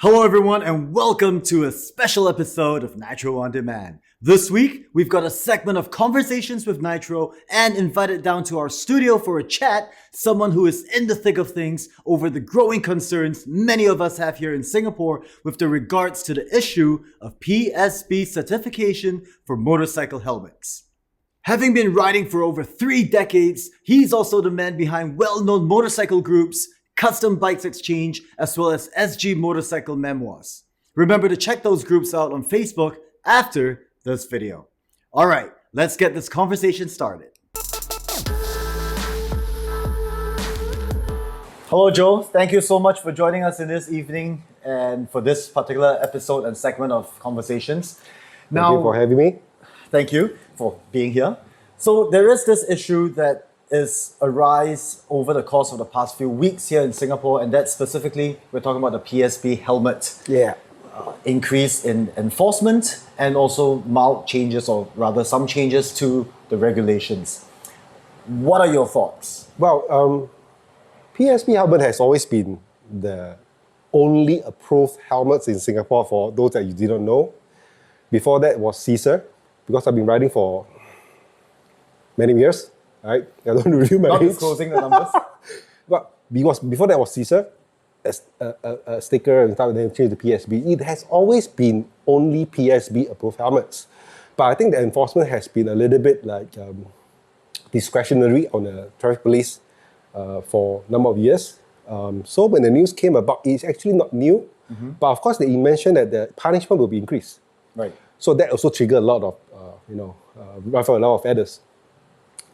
Hello everyone and welcome to a special episode of Nitro On Demand. This week, we've got a segment of conversations with Nitro and invited down to our studio for a chat, someone who is in the thick of things over the growing concerns many of us have here in Singapore with the regards to the issue of PSB certification for motorcycle helmets. Having been riding for over 3 decades, he's also the man behind well-known motorcycle groups, Custom Bikes Xchange, as well as SG Motorcycle Memoirs. Remember to check those groups out on Facebook after this video. Alright, let's get this conversation started. Hello Joe, thank you so much for joining us in this evening and for this particular episode and segment of conversations. Thank you for having me. Thank you for being here. So there is this issue that is arise over the course of the past few weeks here in Singapore, and that's specifically, we're talking about the PSB helmet increase in enforcement and also mild changes, or rather some changes to the regulations. What are your thoughts? Well, PSB helmet has always been the only approved helmets in Singapore for those that you didn't know. Before that was 𝗬𝗎, because I've been riding for many years. Right? I don't reveal my Not age. disclosing the numbers. But because before that was 𝗬𝗎, a sticker and stuff, then changed to PSB. It has always been only PSB approved helmets. But I think the enforcement has been a little bit like discretionary on the traffic police for a number of years. So when the news came about, it's actually not new. But of course, they mentioned that the punishment will be increased. Right. So that also triggered a lot of, ruffled a lot of feathers.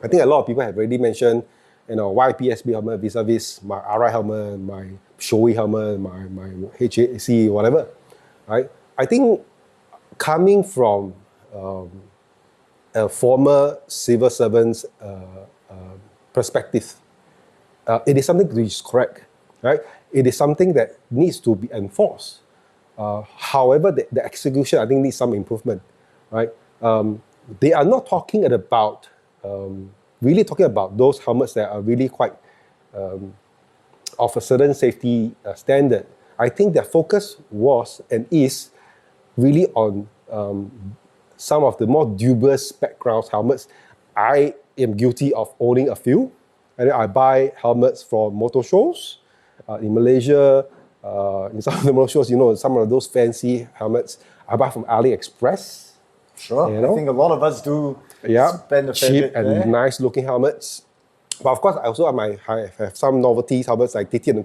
I think a lot of people have already mentioned, why PSB helmet vis-a-vis my RI helmet, my Shoei helmet, my HAC, whatever, right? I think coming from a former civil servant's perspective, it is something which is correct, right? It is something that needs to be enforced. However, the execution, I think, needs some improvement, right? They are not talking about really talking about those helmets that are really quite of a certain safety standard. I think their focus was and is really on some of the more dubious background helmets. I am guilty of owning a few, and I buy helmets from motor shows in Malaysia. In some of the motor shows, some of those fancy helmets I buy from AliExpress. Sure, I think a lot of us do spend a fair cheap bit and there. nice looking helmets. But of course, I also have some novelties helmets like 𝗬𝗬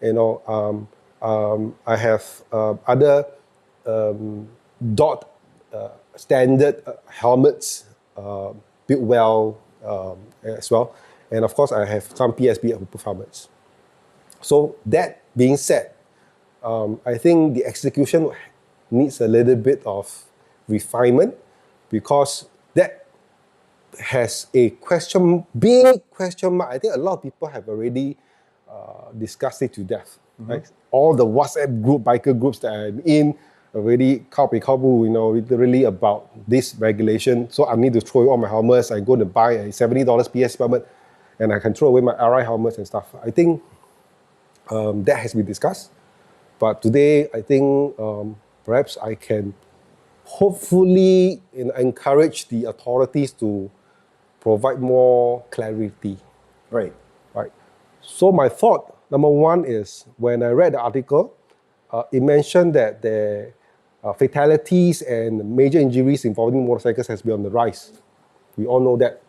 𝗬𝗀. I have other dot standard helmets built well as well. And of course, I have some PSB approved helmets. So that being said, I think the execution needs a little bit of refinement, because that has a big question mark. I think a lot of people have already discussed it to death. Right? All the WhatsApp biker groups that I'm in already 𝗀𝗻𝗀𝗀, literally about this regulation. So I need to throw away all my helmets. I go to buy a $70 PSB helmet, and I can throw away my RI helmets and stuff. I think that has been discussed. But today, I think perhaps I can hopefully encourage the authorities to provide more clarity. Right. So my thought, number one, is when I read the article, it mentioned that the fatalities and major injuries involving motorcycles has been on the rise. We all know that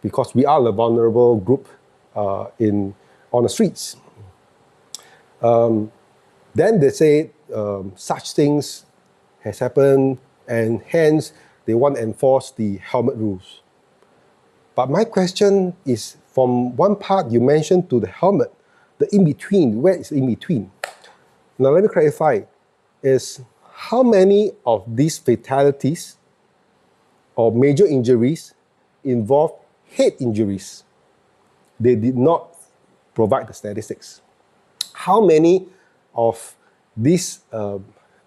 because we are the vulnerable group on the streets. Then they say such things has happened, and hence they want to enforce the helmet rules. But my question is, from one part you mentioned to the helmet, the in-between, where is in-between? Now let me clarify, is how many of these fatalities or major injuries involve head injuries? They did not provide the statistics. How many of these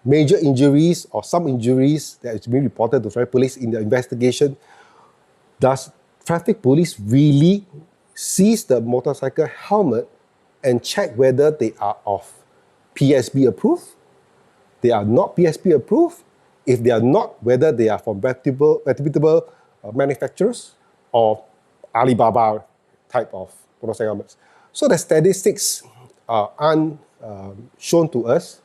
major injuries or some injuries that is being reported to traffic police in the investigation, does traffic police really seize the motorcycle helmet and check whether they are of PSB approved, they are not PSB approved. If they are not, whether they are from reputable manufacturers or Alibaba type of motorcycle helmets. So the statistics aren't shown to us.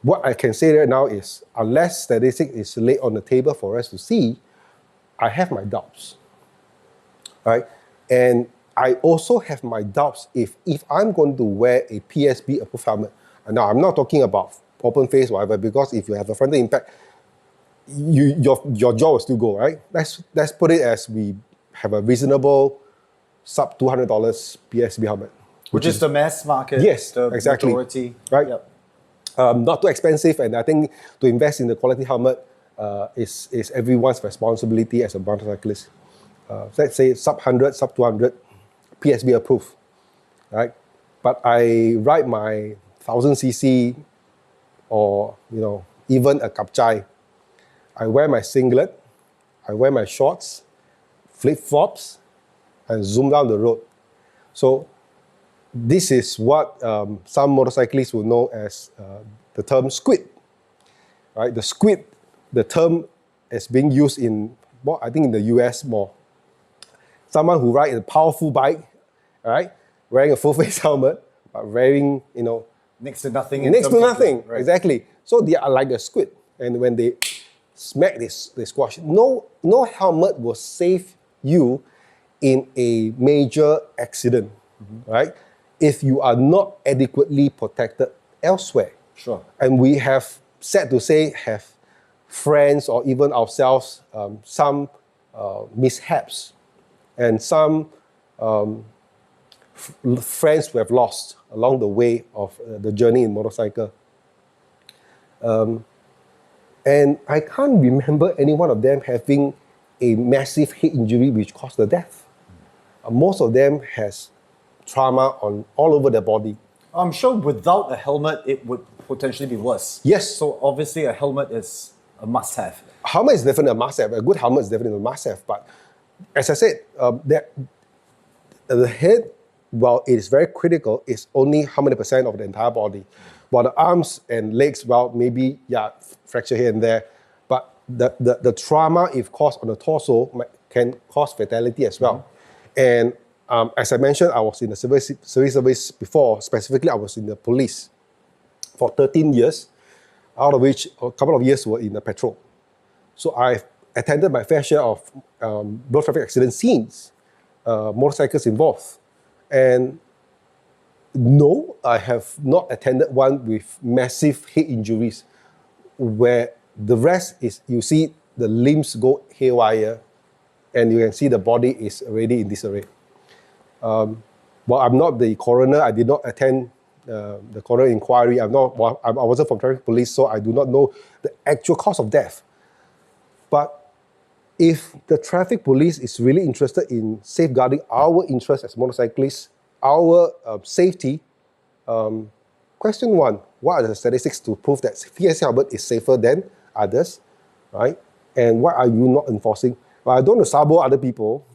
What I can say right now is, unless statistics is laid on the table for us to see, I have my doubts, right? And I also have my doubts if I'm going to wear a PSB approved helmet. And now I'm not talking about open face, whatever, because if you have a frontal impact, your jaw will still go, right? Let's put it as we have a reasonable sub $200 PSB helmet, which is the mass market. Yes, the exactly. Majority. Right. Yep. Not too expensive, and I think to invest in the quality helmet is everyone's responsibility as a motorcyclist. Let's say sub 100, sub 200, PSB approved, right? But I ride my 1000cc or even a 𝗬𝗀𝗃𝗽. I wear my singlet, I wear my shorts, flip-flops, and zoom down the road. So this is what some motorcyclists will know as the term squid, right? The squid, the term is being used in, I think in the US more. Someone who rides a powerful bike, right? Wearing a full face helmet, but wearing, next to nothing. Next to nothing, right. Exactly. So they are like a squid. And when they smack this, they squash. No helmet will save you in a major accident, right? If you are not adequately protected elsewhere. Sure. And we have, sad to say, have friends or even ourselves, some mishaps and some friends who have lost along the way of the journey in motorcycle. And I can't remember any one of them having a massive head injury which caused the death. Most of them has trauma on all over their body. I'm sure without a helmet, it would potentially be worse. Yes. So obviously a helmet is a must-have. Helmet is definitely a must-have. A good helmet is definitely a must-have. But as I said, the head, while it is very critical, is only how many percent of the entire body. While the arms and legs, well, maybe, fracture here and there. But the trauma, if caused on the torso, can cause fatality as well. And as I mentioned, I was in the civil service before. Specifically, I was in the police for 13 years, out of which a couple of years were in the patrol. So I've attended my fair share of road traffic accident scenes, motorcycles involved. And no, I have not attended one with massive head injuries, where the rest is, you see the limbs go haywire, and you can see the body is already in disarray. Well, I'm not the coroner. I did not attend the coroner inquiry. I wasn't from traffic police, so I do not know the actual cause of death. But if the traffic police is really interested in safeguarding our interests as motorcyclists, our safety, question one, what are the statistics to prove that PSB helmet is safer than others, right? And why are you not enforcing? Well, I don't want to sabo other people,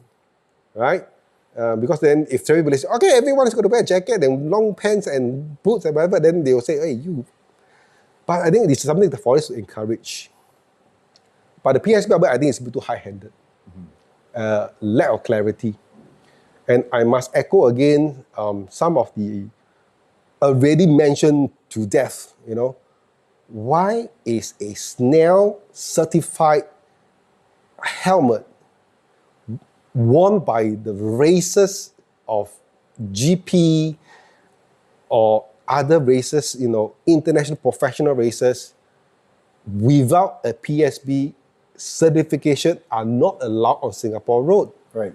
right? Because then if traffic police say, okay, everyone is going to wear a jacket and long pants and boots and whatever, then they will say, hey, you. But I think this is something the forest to encourage. But the PSB helmet, I think it's a bit too high-handed. Lack of clarity. And I must echo again some of the already mentioned to death, why is a SNELL certified helmet worn by the racers of GP or other races, international professional racers, without a PSB certification are not allowed on Singapore road. Right.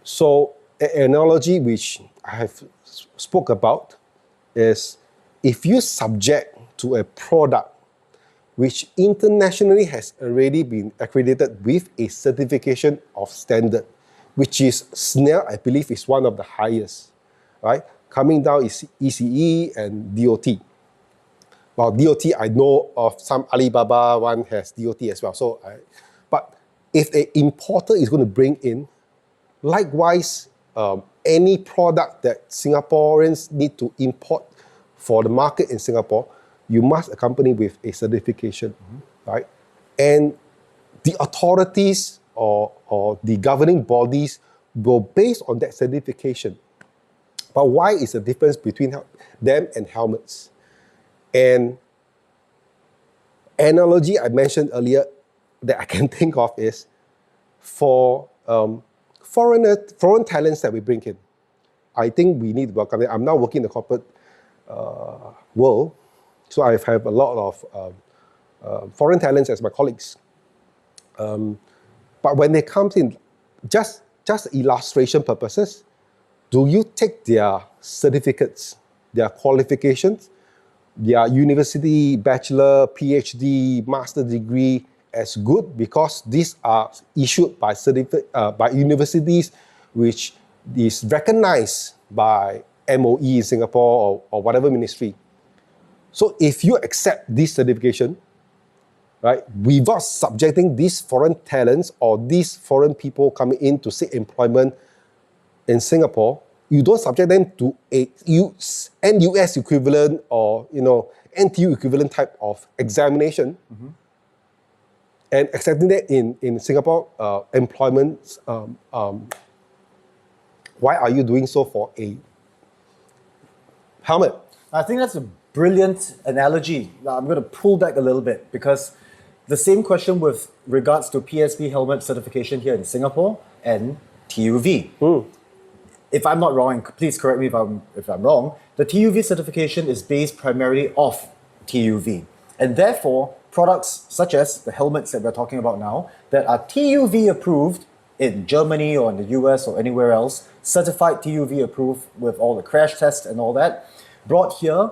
So an analogy which I have spoke about is if you subject to a product which internationally has already been accredited with a certification of standard, which is SNELL, I believe, is one of the highest, right? Coming down is ECE and DOT. Well, DOT, I know of some Alibaba one has DOT as well. But if an importer is going to bring in, likewise, any product that Singaporeans need to import for the market in Singapore, you must accompany with a certification, right? And the authorities or the governing bodies will base on that certification. But why is the difference between them and helmets? And analogy I mentioned earlier that I can think of is for foreign talents that we bring in. I think we need to welcome them. I'm now working in the corporate world, so I have a lot of foreign talents as my colleagues. But when they come in, just illustration purposes, do you take their certificates, their qualifications, their university, bachelor, PhD, master degree as good because these are issued by universities which is recognized by MOE in Singapore or whatever ministry. So if you accept this certification, right, without subjecting these foreign talents or these foreign people coming in to seek employment in Singapore, you don't subject them to a NUS equivalent or NTU equivalent type of examination, and accepting that in Singapore employment. Why are you doing so for a helmet? I think that's a brilliant analogy. Now, I'm going to pull back a little bit because the same question with regards to PSB helmet certification here in Singapore and TUV. If I'm not wrong, and please correct me if I'm wrong, the TUV certification is based primarily off TUV. And therefore, products such as the helmets that we're talking about now that are TUV approved in Germany or in the US or anywhere else, certified TUV approved with all the crash tests and all that, brought here,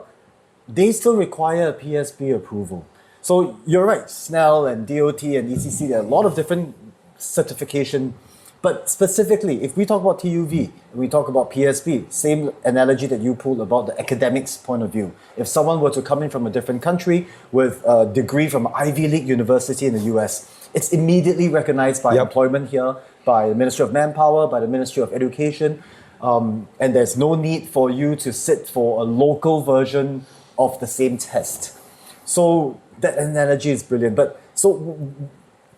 they still require a PSB approval. So you're right, SNEL and DOT and ECC, there are a lot of different certification. But specifically, if we talk about TUV, we talk about PSB, same analogy that you pulled about the academics point of view. If someone were to come in from a different country with a degree from Ivy League University in the US, it's immediately recognized by employment here, by the Ministry of Manpower, by the Ministry of Education, and there's no need for you to sit for a local version of the same test. So that analogy is brilliant. But so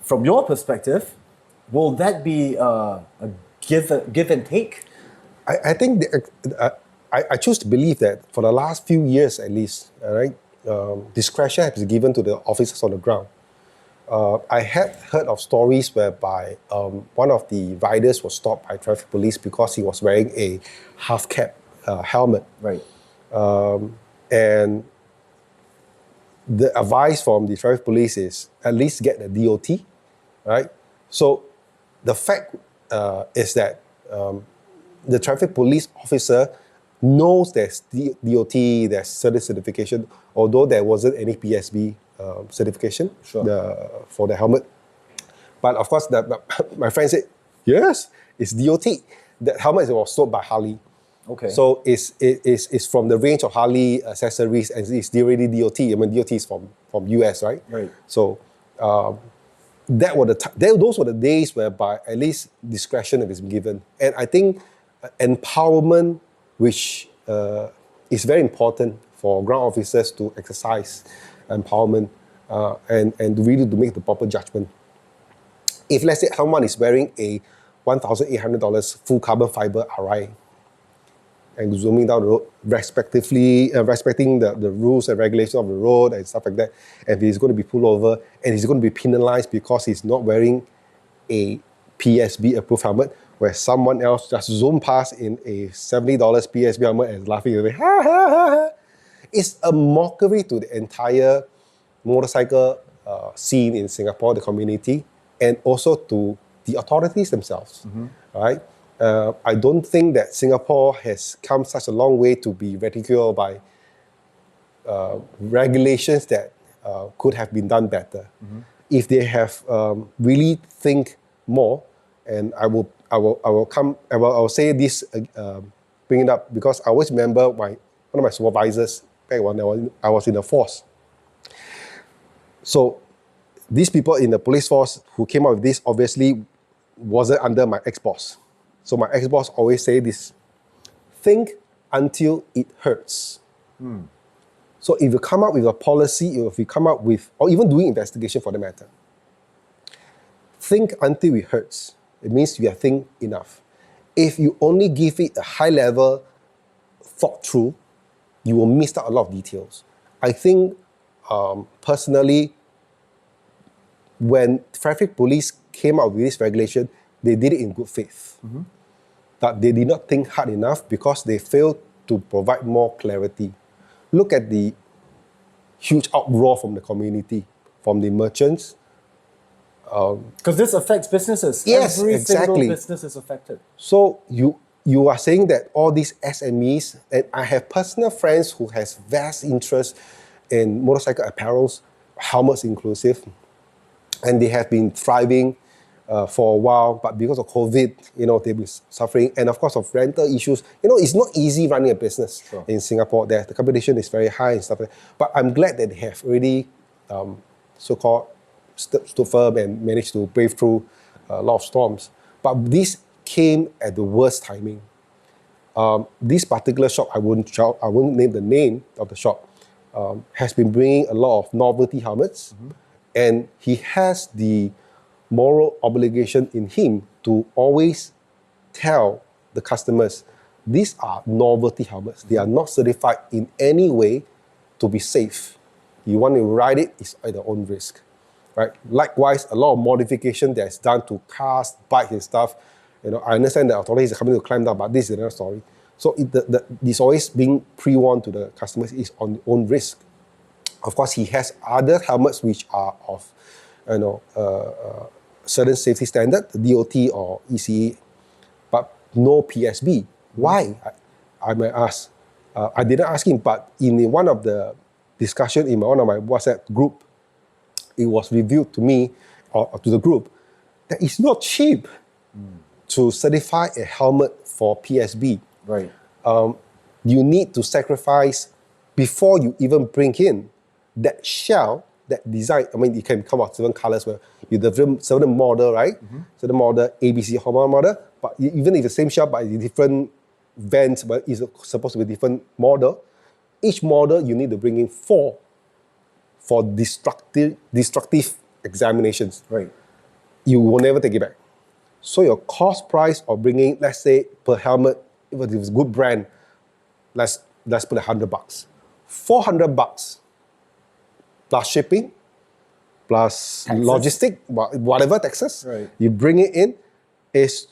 from your perspective, will that be a give and take? I think I choose to believe that for the last few years at least, right, discretion has been given to the officers on the ground. I had heard of stories whereby one of the riders was stopped by traffic police because he was wearing a half-cap helmet. Right. And the advice from the traffic police is at least get the DOT, right? So the fact is that the traffic police officer knows there's DOT, there's certification, although there wasn't any PSB certification for the helmet. But of course, my friend said, yes, it's DOT. That helmet was sold by Harley. Okay. So it's from the range of Harley accessories and it's already DOT. I mean, DOT is from US, right? Right. So those were the days whereby at least discretion is given. And I think empowerment, which is very important for ground officers to exercise empowerment and really to make the proper judgment. If let's say someone is wearing a $1,800 full carbon fiber RI and zooming down the road, respecting the rules and regulations of the road and stuff like that, and he's going to be pulled over and he's going to be penalized because he's not wearing a PSB approved helmet, where someone else just zoomed past in a $70 PSB helmet and is laughing away, ha ha ha ha. It's a mockery to the entire motorcycle scene in Singapore, the community, and also to the authorities themselves, right? I don't think that Singapore has come such a long way to be ridiculed by regulations that could have been done better. If they have really think more, and I will say this, bring it up because I always remember one of my supervisors back when I was in the force. So these people in the police force who came up with this obviously wasn't under my ex-boss. So my ex-boss always say this: think until it hurts. So if you come up with a policy, if you come up with, or even doing investigation for the matter, think until it hurts. It means you have think enough. If you only give it a high level thought through, you will miss out a lot of details. I think personally, when traffic police came out with this regulation, they did it in good faith. But they did not think hard enough because they failed to provide more clarity. Look at the huge uproar from the community, from the merchants. Because this affects businesses. Yes, Every exactly. single business is affected. So you are saying that all these SMEs, and I have personal friends who has vast interest in motorcycle apparels, helmets inclusive, and they have been thriving for a while, but because of COVID, they've been suffering, and of course of rental issues. It's not easy running a business in Singapore. The competition is very high and stuff like that. But I'm glad that they have already so-called stood firm and managed to brave through a lot of storms. But this came at the worst timing. This particular shop, I won't name the name of the shop, has been bringing a lot of novelty helmets, and he has the moral obligation in him to always tell the customers, these are novelty helmets. They are not certified in any way to be safe. You want to ride it, it's at your own risk. Right? Likewise, a lot of modification that's done to cars, bikes and stuff. I understand that authorities are coming to climb down, but this is another story. So it's always being pre-warned to the customers is on their own risk. Of course, he has other helmets which are of certain safety standard, the DOT or ECE, but no PSB. Why? I might ask. I didn't ask him, but in one of the discussion in one of my WhatsApp group, it was revealed to me or to the group that it's not cheap to certify a helmet for PSB. Right. You need to sacrifice before you even bring in that shell, that design. I mean, it can come out certain colors where you have certain model, right? Certain model, ABC model, but even if the same shell but different vents, but it's supposed to be different model, each model you need to bring in 4 for destructive examinations. Right. You will never take it back. So your cost price of bringing, let's say, per helmet, if it's a good brand, let's put $100. $400 plus shipping, plus taxes. logistic, whatever taxes, Right. you bring it in, it's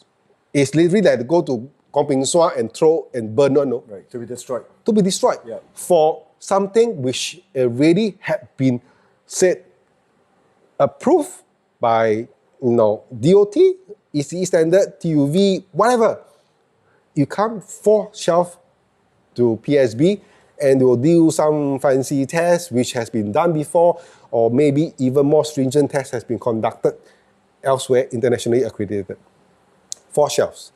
literally like to go to Kong Ping Sua and throw and burn, no? Right. To be destroyed. To be destroyed. Yeah. For something which already had been said, approved by DOT, ECE standard, TUV, whatever. You come 4 shelf to PSB and they will do some fancy tests which has been done before, or maybe even more stringent tests has been conducted elsewhere, internationally accredited. 4 shelves.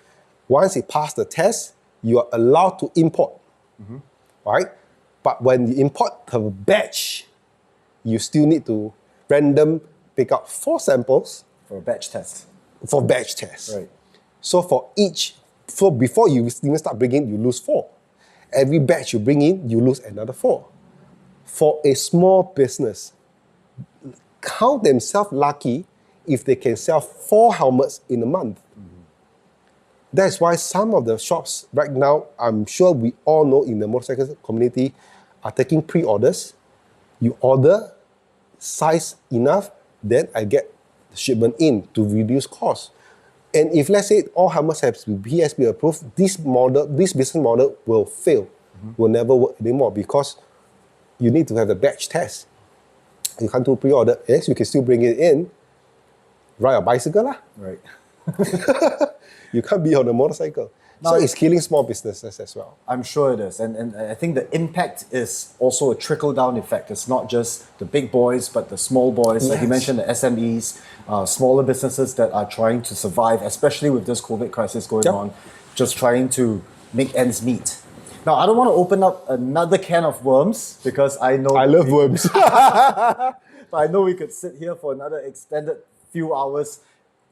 Once it passed the test, you are allowed to import, right? But when you import per batch, you still need to random pick up 4 samples For a batch test. for batch tests. Right. So before you even start bringing, you lose 4. Every batch you bring in, you lose another 4. For a small business, count themselves lucky if they can sell 4 helmets in a month. That's why some of the shops right now, I'm sure we all know in the motorcycle community, are taking pre-orders. You order size enough, then I get the shipment in to reduce costs. And if let's say all helmets have to be PSB approved, this business model will fail, will never work anymore because you need to have the batch test. You can't do pre-order. Yes, you can still bring it in, ride a bicycle lah. Right. You can't be on a motorcycle. Now, so it's killing small businesses as well. I'm sure it is. And I think the impact is also a trickle-down effect. It's not just the big boys, but the small boys. Like you Yes. mentioned, the SMEs, smaller businesses that are trying to survive, especially with this COVID crisis going Yep. on, just trying to make ends meet. Now, I don't want to open up another can of worms because I know... I love worms. But I know we could sit here for another extended few hours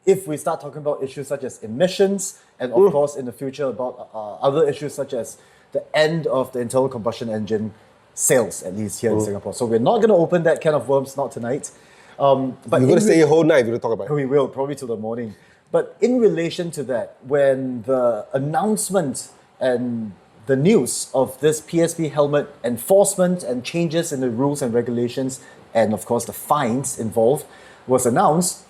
if we start talking about issues such as emissions and of course in the future about other issues such as the end of the internal combustion engine sales, at least here in Singapore. So we're not going to open that can of worms, not tonight. But We're going to stay a whole night if we don't talk about it. we will, probably till the morning. But in relation to that, when the announcement and the news of this PSB helmet enforcement and changes in the rules and regulations, and of course the fines involved, was announced,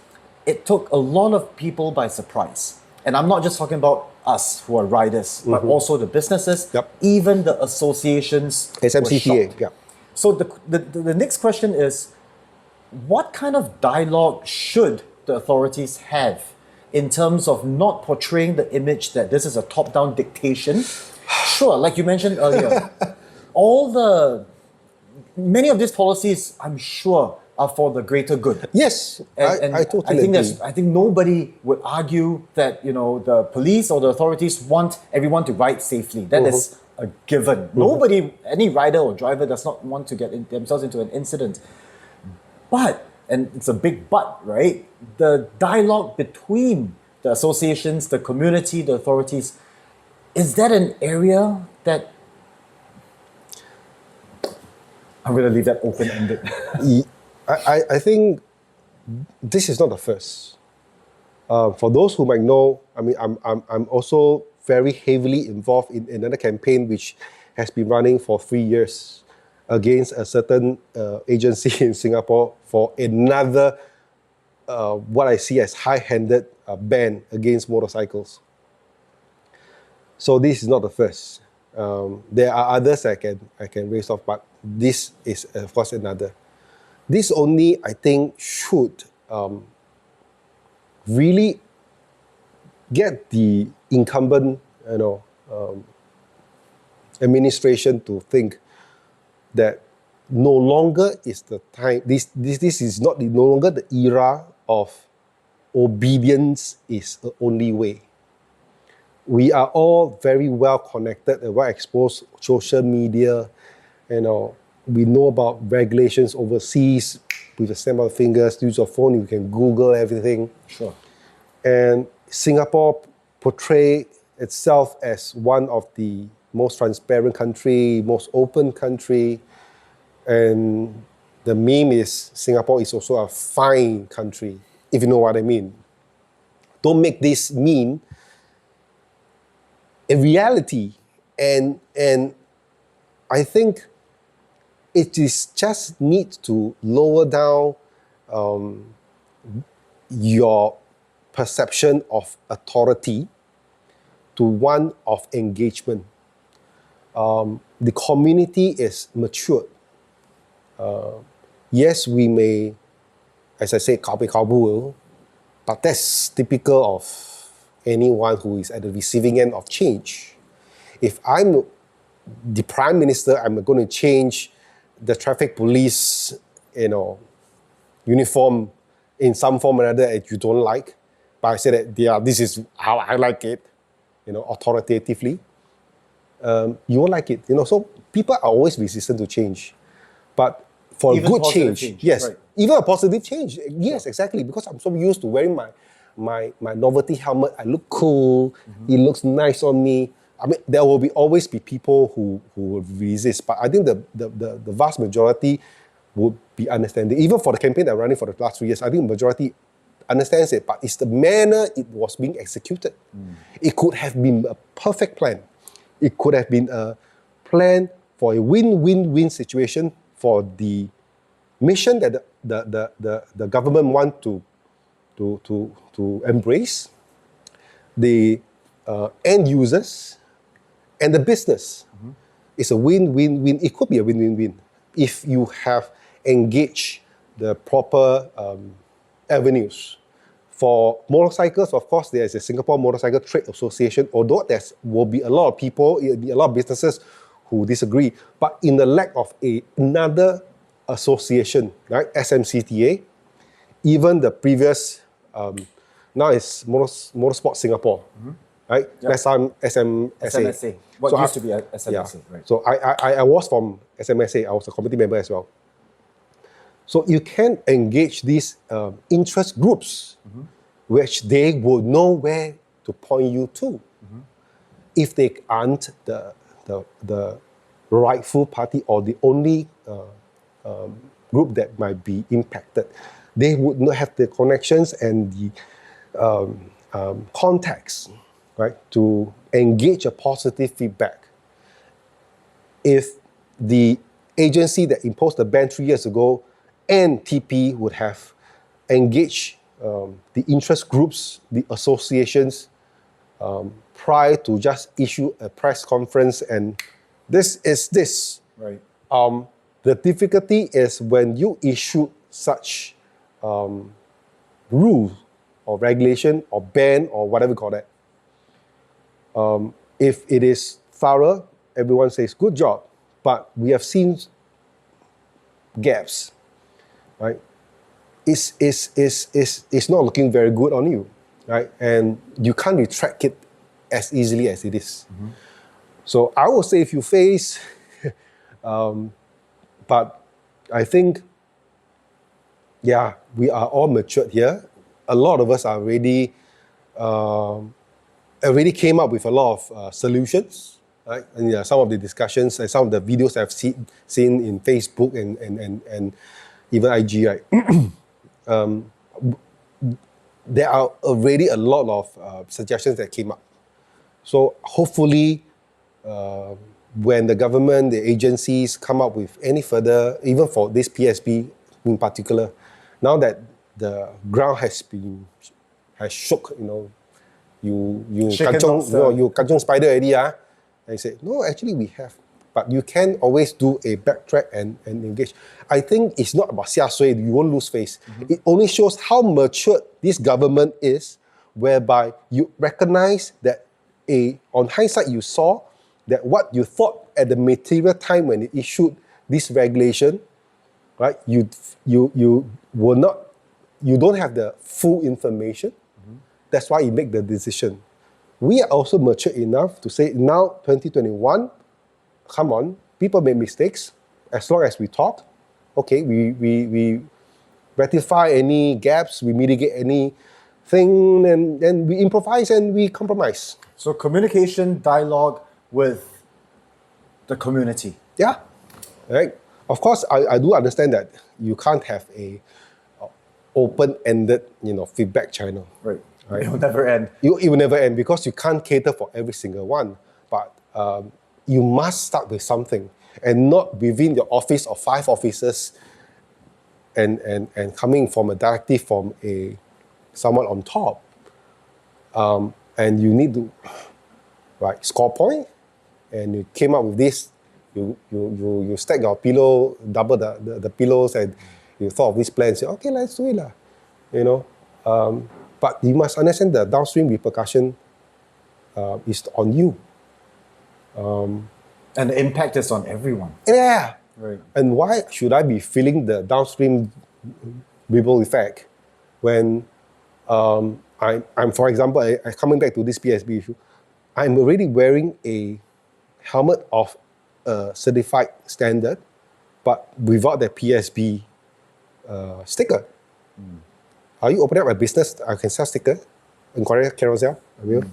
it took a lot of people by surprise. And I'm not just talking about us who are riders, but also the businesses, even the associations. SMCTA, yeah. So the next question is, what kind of dialogue should the authorities have in terms of not portraying the image that this is a top-down dictation? Sure, like you mentioned earlier, many of these policies, I'm sure, are for the greater good. Yes, I totally agree. I think nobody would argue that the police or the authorities want everyone to ride safely. That is a given. Nobody, any rider or driver, does not want to get themselves into an incident. But, and it's a big but, right? The dialogue between the associations, the community, the authorities, is that an area that I'm going to leave that open-ended? I think this is not the first. For those who might know, I mean, I'm also very heavily involved in another campaign which has been running for 3 years against a certain agency in Singapore for another, what I see as high-handed ban against motorcycles. So this is not the first. There are others I can raise off, but this is of course another. This only, I think, should really get the incumbent, administration to think that no longer is the time. This is not no longer the era of obedience is the only way. We are all very well connected and well exposed to social media. We know about regulations overseas with a snap of the fingers. Use your phone, you can Google everything. Sure. And Singapore portray itself as one of the most transparent country, most open country. And the meme is Singapore is also a fine country, if you know what I mean. Don't make this meme a reality. And I think it is just need to lower down your perception of authority to one of engagement. The community is matured. Yes, we may, as I say, 𝗬𝗫𝗀, but that's typical of anyone who is at the receiving end of change. If I'm the Prime Minister, I'm going to change the traffic police, uniform in some form or another that you don't like, but I say that this is how I like it, authoritatively. You won't like it, So people are always resistant to change, but for Even a good change, yes, right. Even a positive change, yes, exactly. Because I'm so used to wearing my novelty helmet, I look cool, it looks nice on me. I mean, there will always be people who will resist, but I think the vast majority would be understanding. Even for the campaign that I'm running for the last 3 years, I think the majority understands it, but it's the manner it was being executed. It could have been a perfect plan. It could have been a plan for a win-win-win situation for the mission that the government want to embrace, the end users, and the business. It's a win-win-win. It could be a win-win-win if you have engaged the proper avenues. For motorcycles, of course, there is a Singapore Motorcycle Trade Association, although there will be a lot of people, a lot of businesses who disagree. But in the lack of another association, right, SMCTA, even the previous, now it's Motorsport Singapore, right? Last time SMSA. What used to be a SMSA, right? So I was from SMSA, I was a committee member as well. So you can engage these interest groups, which they will know where to point you to. If they aren't the rightful party or the only group that might be impacted. They would not have the connections and the contacts, right, to engage a positive feedback. If the agency that imposed the ban 3 years ago and TP would have engaged the interest groups, the associations, prior to just issue a press conference and this is this. Right. The difficulty is when you issue such rule or regulation or ban or whatever you call that. If it is thorough, everyone says good job, but we have seen gaps, right? It's not looking very good on you, right? And you can't retract it as easily as it is. Mm-hmm. So I would say if you face, but I think, yeah, we are all matured here. A lot of us are already came up with a lot of solutions, right? And some of the discussions and some of the videos I've seen in Facebook and even IG, right? There are already a lot of suggestions that came up. So hopefully, when the government, the agencies come up with any further, even for this PSB in particular, now that the ground has shook, you kanchong spider already, and you say, no, actually we have. But you can always do a backtrack and engage. I think it's not about xia sui, you won't lose face. Mm-hmm. It only shows how mature this government is, whereby you recognize that on hindsight you saw that what you thought at the material time when it issued this regulation, right? You don't have the full information. Mm-hmm. That's why you make the decision. We are also mature enough to say now 2021, come on, people make mistakes. As long as we talk, okay, we rectify any gaps, we mitigate anything, and then we improvise and we compromise. So communication, dialogue with the community. Yeah, right. Of course, I do understand that you can't have a open-ended, feedback channel. Right. It will never end. It will never end because you can't cater for every single one. But you must start with something and not within your office of 5 officers and coming from a directive from someone on top. And you need to score point, and you came up with this. You stack your pillow, double the pillows, and you thought of this plan. Say, okay, let's do it, But you must understand the downstream repercussion is on you. And the impact is on everyone. Yeah. Right. And why should I be feeling the downstream ripple effect when I'm, for example, coming back to this PSB issue, I'm already wearing a helmet of a certified standard, but without the PSB sticker. Mm. Are you opening up a business? I can sell sticker in Korea, Carousel. I will.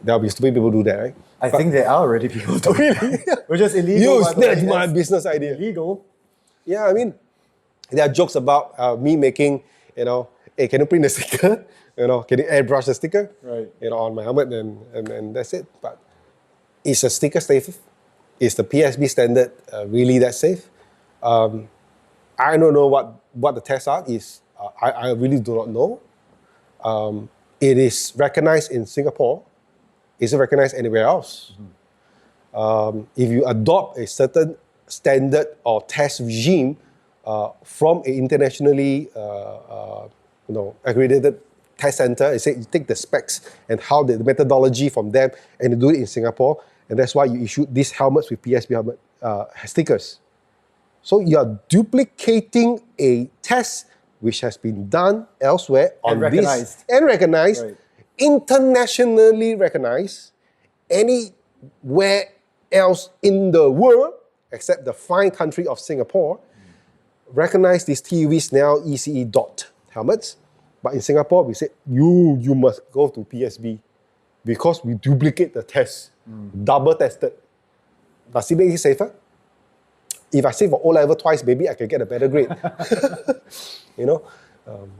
There'll be stupid people do that, right? I think there are already people doing it. Which is illegal. That's my business idea. Illegal. Yeah, I mean, there are jokes about me making, hey, can you print the sticker? Can you airbrush the sticker? Right. On my helmet and that's it. But is a sticker safe? Is the PSB standard really that safe? I don't know what the tests are. I really do not know. It is recognized in Singapore. Is it recognized anywhere else? Mm-hmm. If you adopt a certain standard or test regime from an internationally accredited test center, you take the specs and how the methodology from them and you do it in Singapore, and that's why you issue these helmets with PSB helmet stickers. So you are duplicating a test which has been done elsewhere and recognized. Right. Internationally recognized, anywhere else in the world except the fine country of Singapore, recognize these TUVs now ECE dot helmets. But in Singapore, we said, you must go to PSB because we duplicate the test, double tested. Does it make it safer? if I sit for O-level twice, maybe I can get a better grade. You know,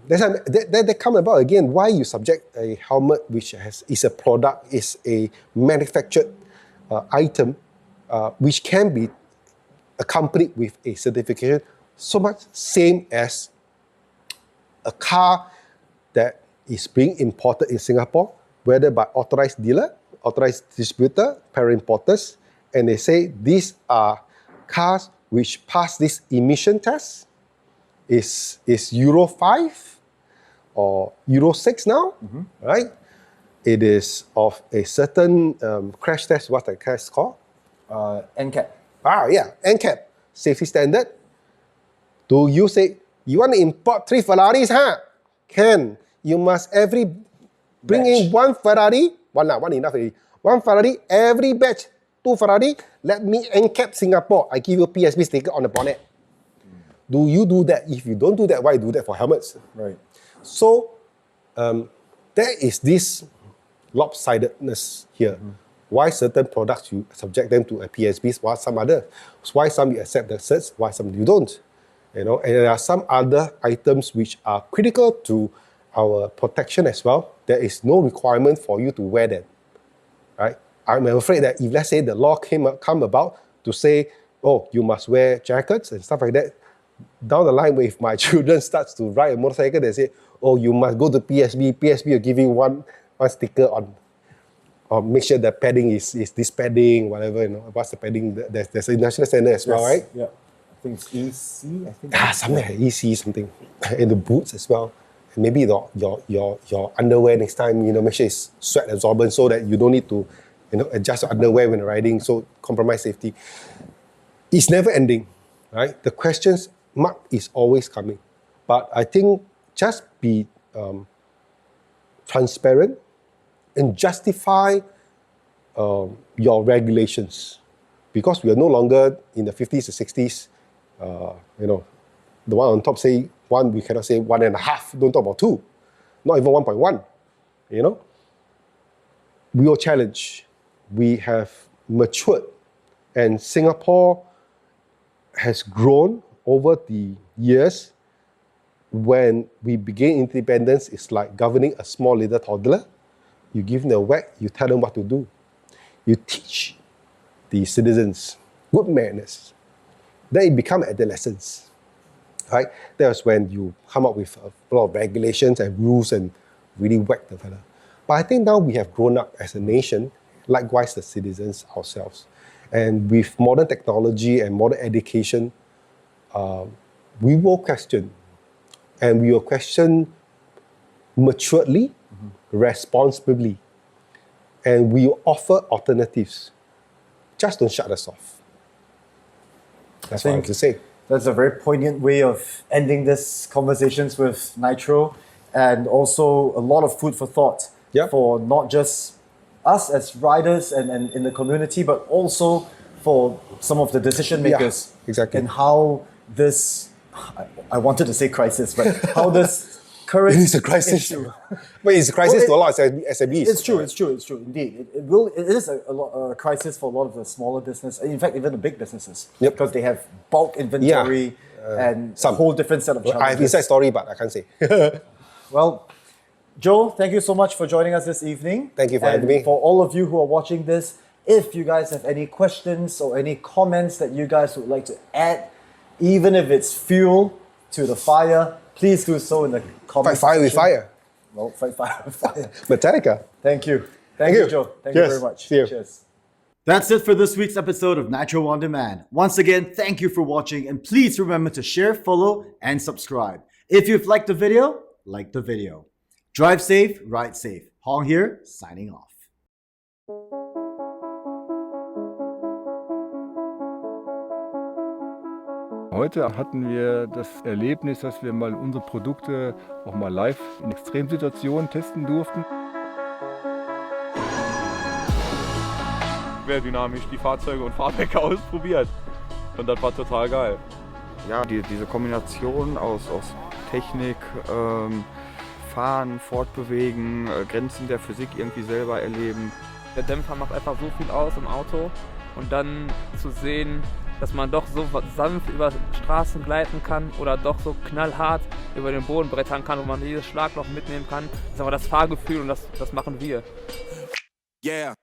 that's why they come about again. Why you subject a helmet which is a product, is a manufactured item, which can be accompanied with a certification, so much same as a car that is being imported in Singapore, whether by authorized dealer, authorized distributor, parent importers, and they say these are cars which pass this emission test, is Euro 5 or Euro 6 now, right? It is of a certain crash test, what's the test called? NCAP. NCAP, safety standard. Do you say, you want to import 3 Ferraris, huh? Can. You must bring in 1 Ferrari, one enough already. 1 Ferrari, every batch, 2 Ferrari, let me NCAP Singapore. I give you PSB sticker on the bonnet. Do you do that? If you don't do that, why do that for helmets? Right. So, there is this lopsidedness here. Why certain products you subject them to a PSB, while some other? Why some you accept the certs, why some you don't? You know, and there are some other items which are critical to our protection as well. There is no requirement for you to wear them, right? I'm afraid that if, let's say, the law come about to say, oh, you must wear jackets and stuff like that, down the line, if my children starts to ride a motorcycle, they say, oh, you must go to PSB. PSB will give you one sticker on, or make sure the padding is this padding, whatever, you know, what's the padding? There's a national standard as well, right? Yeah. I think it's EC, I think. Something like EC, something. And the boots as well. And maybe your underwear next time, you know, make sure it's sweat absorbent so that you don't need to, you know, adjust your underwear when riding, so compromise safety. It's never ending, right? The questions mark is always coming. But I think just be transparent and justify your regulations. Because we are no longer in the 50s or 60s, you know, the one on top say 1, we cannot say 1.5, don't talk about 2, not even 1.1, you know. We will challenge. We have matured, and Singapore has grown over the years. When we began independence, it's like governing a small little toddler. You give them a whack, you tell them what to do. You teach the citizens good manners. Then it becomes adolescence, right? That's when you come up with a lot of regulations and rules and really whack the fella. But I think now we have grown up as a nation, likewise the citizens ourselves. And with modern technology and modern education, we will question. And we will question maturely, responsibly. And we will offer alternatives. Just don't shut us off. That's what I have to say. That's a very poignant way of ending this conversations with 𝗦𝗲𝗀, and also a lot of food for thought for not just us as riders and in the community, but also for some of the decision makers. Yeah, exactly. And how this, I wanted to say crisis, but how this current It is a crisis. issue. But it's a crisis to a lot of SMEs. It's true, indeed. It is a crisis for a lot of the smaller business, in fact, even the big businesses, because they have bulk inventory and a whole different set of challenges. I have inside story, but I can't say. Well, Joe, thank you so much for joining us this evening. Thank you for having me. For all of you who are watching this, if you guys have any questions or any comments that you guys would like to add, even if it's fuel to the fire, please do so in the comments. Fight fire with fire. Well, fight fire with fire. Metallica. Thank you. Thank you, Joe. Thank you very much. See you. Cheers. That's it for this week's episode of 𝗦𝗲𝗀 On Demand. Once again, thank you for watching, and please remember to share, follow, and subscribe. If you've liked the video, like the video. Drive safe, ride safe. Hong here, signing off. Heute hatten wir das Erlebnis, dass wir mal unsere Produkte auch mal live in Extremsituationen testen durften. Sehr dynamisch die Fahrzeuge und Fahrwerke ausprobiert und das war total geil. Ja, diese Kombination aus Technik, Fahren, Fortbewegen, Grenzen der Physik irgendwie selber erleben. Der Dämpfer macht einfach so viel aus im Auto und dann zu sehen, dass man doch so sanft über Straßen gleiten kann oder doch so knallhart über den Boden brettern kann, wo man jedes Schlagloch mitnehmen kann. Das ist aber das Fahrgefühl und das machen wir. Yeah.